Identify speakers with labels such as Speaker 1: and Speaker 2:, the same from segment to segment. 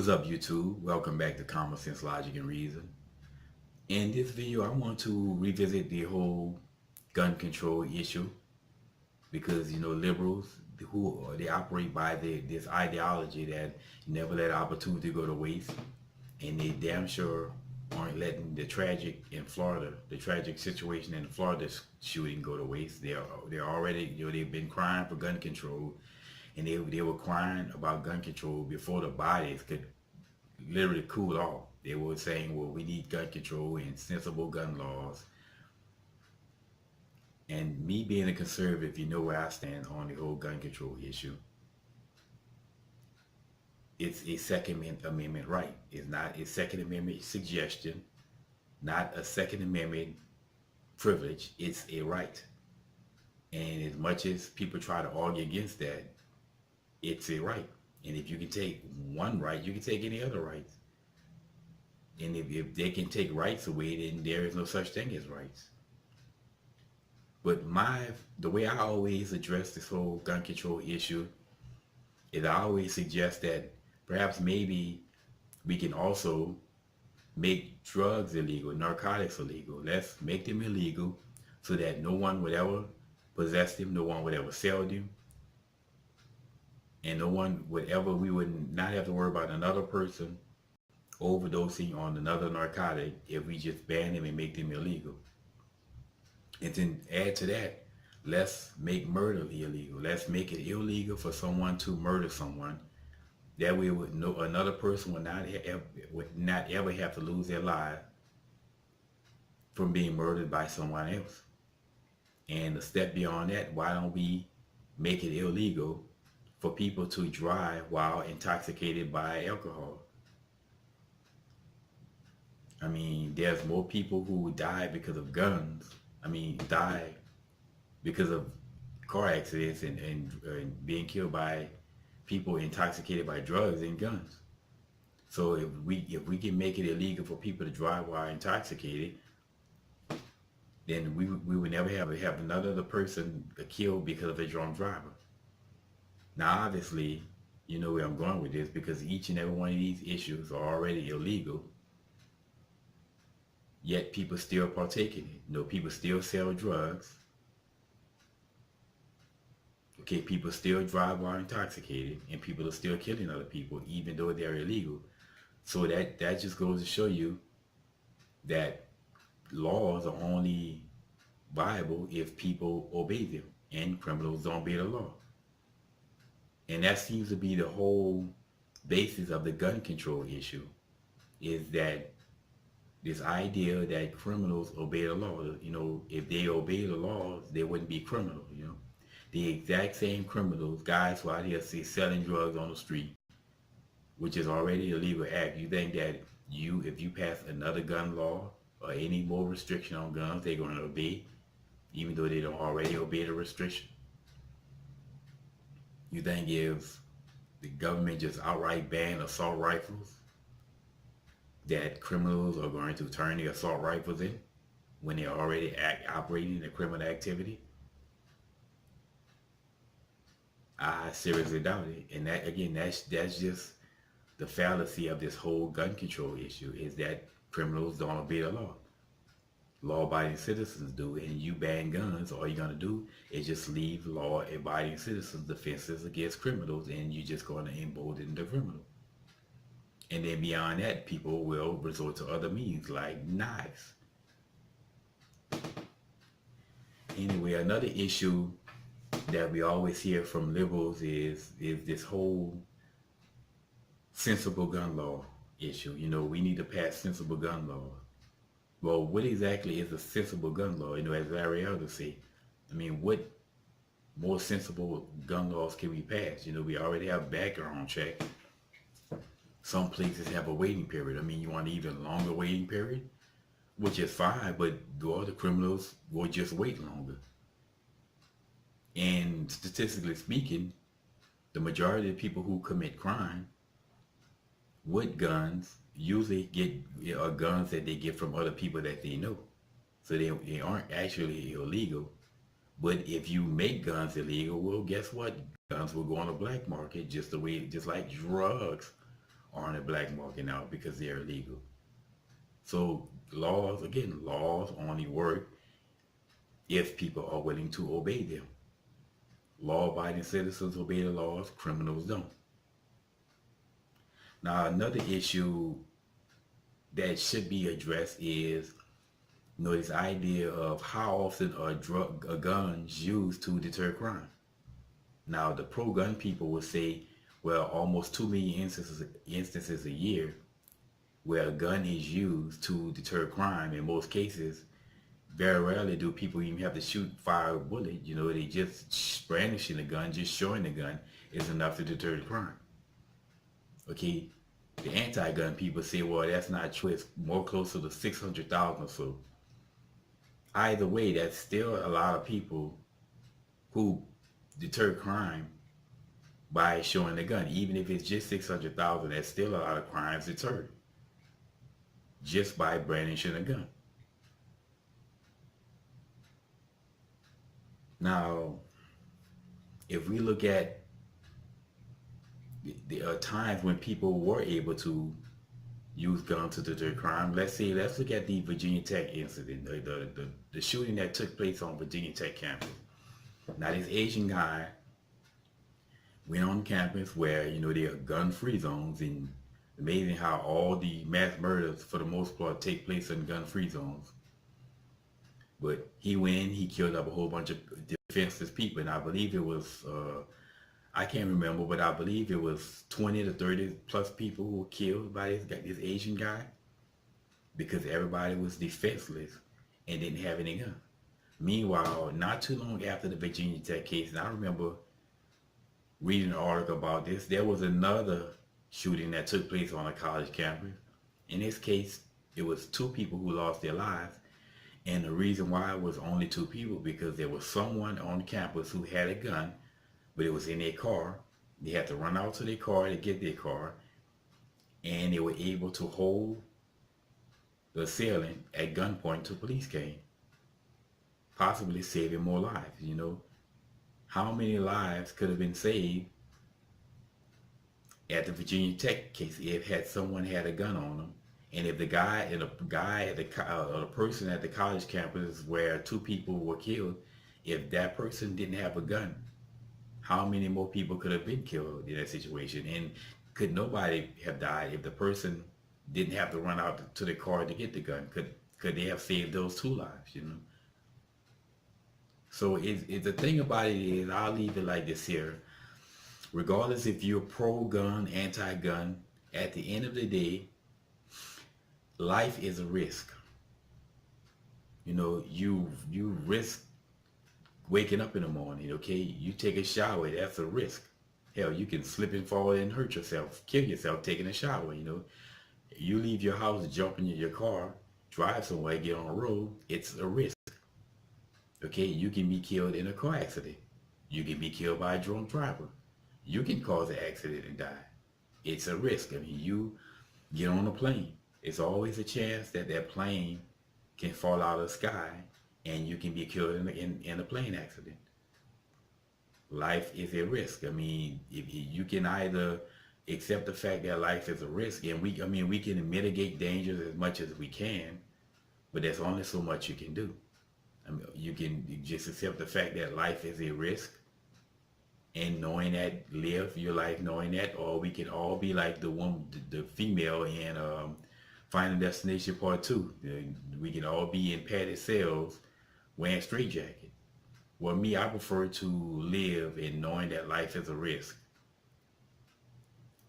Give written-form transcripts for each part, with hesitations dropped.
Speaker 1: What's up, YouTube? Welcome back to Common Sense, Logic, and Reason. In this video, I want to revisit the whole gun control issue because liberals they operate by this ideology that never let opportunity go to waste, and they damn sure aren't letting the tragic situation in the Florida shooting go to waste. They're already they've been crying for gun control, and they were crying about gun control before the bodies could literally cool off. They were saying, well, we need gun control and sensible gun laws. And me being a conservative, you know where I stand on the whole gun control issue. It's a Second Amendment right. It's not a Second Amendment suggestion, not a Second Amendment privilege. It's a right. And as much as people try to argue against that, it's a right. And if you can take one right, you can take any other rights. And if they can take rights away, then there is no such thing as rights. But the way I always address this whole gun control issue is I always suggest that perhaps maybe we can also make drugs illegal, narcotics illegal. Let's make them illegal so that no one would ever possess them, no one would ever sell them, and we would not have to worry about another person overdosing on another narcotic if we just ban them and make them illegal. And then add to that, let's make murder illegal. Let's make it illegal for someone to murder someone. That way another person would not ever have to lose their life from being murdered by someone else. And a step beyond that, why don't we make it illegal for people to drive while intoxicated by alcohol? I mean, there's more people who die because of guns. Die because of car accidents and being killed by people intoxicated by drugs and guns. So if we can make it illegal for people to drive while intoxicated, then we would never have another person killed because of a drunk driver. Now, obviously, you know where I'm going with this, because each and every one of these issues are already illegal, yet people still partake in it. People still sell drugs. Okay, people still drive while intoxicated, and people are still killing other people, even though they're illegal. So that just goes to show you that laws are only viable if people obey them, and criminals don't obey the law. And that seems to be the whole basis of the gun control issue, is that this idea that criminals obey the law. If they obey the laws, they wouldn't be criminals. The exact same criminals, guys who out here selling drugs on the street, which is already a legal act. You think that if you pass another gun law or any more restriction on guns, they're going to obey, even though they don't already obey the restriction? You think if the government just outright banned assault rifles, that criminals are going to turn the assault rifles in when they're already operating in criminal activity? I seriously doubt it. And that's just the fallacy of this whole gun control issue, is that criminals don't obey the law. Law-abiding citizens do, and you ban guns, all you're going to do is just leave law-abiding citizens defenses against criminals, and you're just going to embolden the criminal. And then beyond that, people will resort to other means like knives. Anyway, another issue that we always hear from liberals is this whole sensible gun law issue. We need to pass sensible gun laws. Well, what exactly is a sensible gun law? As Larry Elder said, what more sensible gun laws can we pass? We already have background check. Some places have a waiting period. You want an even longer waiting period, which is fine, but all the criminals will just wait longer. And statistically speaking, the majority of people who commit crime with guns usually get guns that they get from other people that they know. So they aren't actually illegal. But if you make guns illegal, well, guess what? Guns will go on the black market just like drugs are on the black market now because they're illegal. So laws only work if people are willing to obey them. Law-abiding citizens obey the laws, criminals don't. Now, another issue that should be addressed is, this idea of how often are guns used to deter crime. Now, the pro-gun people will say, well, almost 2 million instances a year where a gun is used to deter crime. In most cases, very rarely do people even have to fire a bullet. They just brandishing the gun, just showing the gun is enough to deter the crime. Okay, the anti-gun people say, well, that's not true. It's more closer to 600,000 or so. Either way, that's still a lot of people who deter crime by showing the gun. Even if it's just 600,000, that's still a lot of crimes deterred just by brandishing a gun. Now, if we look at the times when people were able to use guns to deter crime, let's look at the Virginia Tech incident, the shooting that took place on Virginia Tech campus. Now, this Asian guy went on campus where, there are gun-free zones, and amazing how all the mass murders, for the most part, take place in gun-free zones. But he went, he killed up a whole bunch of defenseless people, and I believe it was, I can't remember, but I believe it was 20 to 30 plus people who were killed by this Asian guy because everybody was defenseless and didn't have any gun. Meanwhile, not too long after the Virginia Tech case, and I remember reading an article about this, there was another shooting that took place on a college campus. In this case, it was 2 people who lost their lives. And the reason why it was only 2 people, because there was someone on campus who had a gun, but it was in their car. They had to run out to their car to get their car, and they were able to hold the assailant at gunpoint till police came, possibly saving more lives. How many lives could have been saved at the Virginia Tech case if someone had a gun on them? And if the person at the college campus where 2 people were killed, if that person didn't have a gun, how many more people could have been killed in that situation? And could nobody have died if the person didn't have to run out to the car to get the gun? Could they have saved those 2 lives? So the thing about it is, I'll leave it like this here. Regardless if you're pro-gun, anti-gun, at the end of the day, life is a risk. You risk waking up in the morning, okay? You take a shower, that's a risk. Hell, you can slip and fall and hurt yourself, kill yourself taking a shower, You leave your house, jump in your car, drive somewhere, get on the road, it's a risk. Okay, you can be killed in a car accident. You can be killed by a drunk driver. You can cause an accident and die. It's a risk. You get on a plane. It's always a chance that that plane can fall out of the sky and you can be killed in a plane accident. Life is a risk. If you can either accept the fact that life is a risk, and we can mitigate dangers as much as we can, but there's only so much you can do. You can just accept the fact that life is a risk, and knowing that, live your life knowing that, or we can all be like the female in Final Destination Part 2. We can all be in padded cells wearing straitjacket. Well, me, I prefer to live in knowing that life is a risk.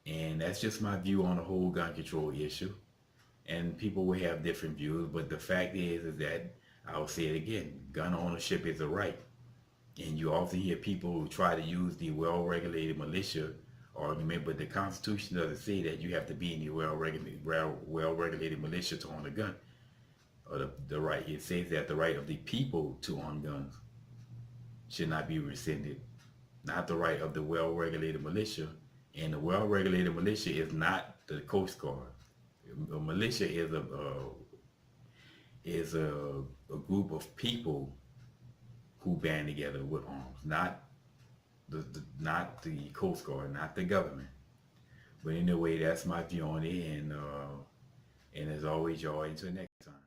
Speaker 1: And that's just my view on the whole gun control issue. And people will have different views, but the fact is that, I'll say it again, gun ownership is a right. And you often hear people who try to use the well-regulated militia argument, but the Constitution doesn't say that you have to be in the well-regulated militia to own a gun. Or the right, it says that the right of the people to own guns should not be rescinded, not the right of the well-regulated militia. And the well-regulated militia is not the Coast Guard. A militia is a group of people who band together with arms, not the Coast Guard, not the government. But anyway, that's my view on it, and as always, y'all, until next time.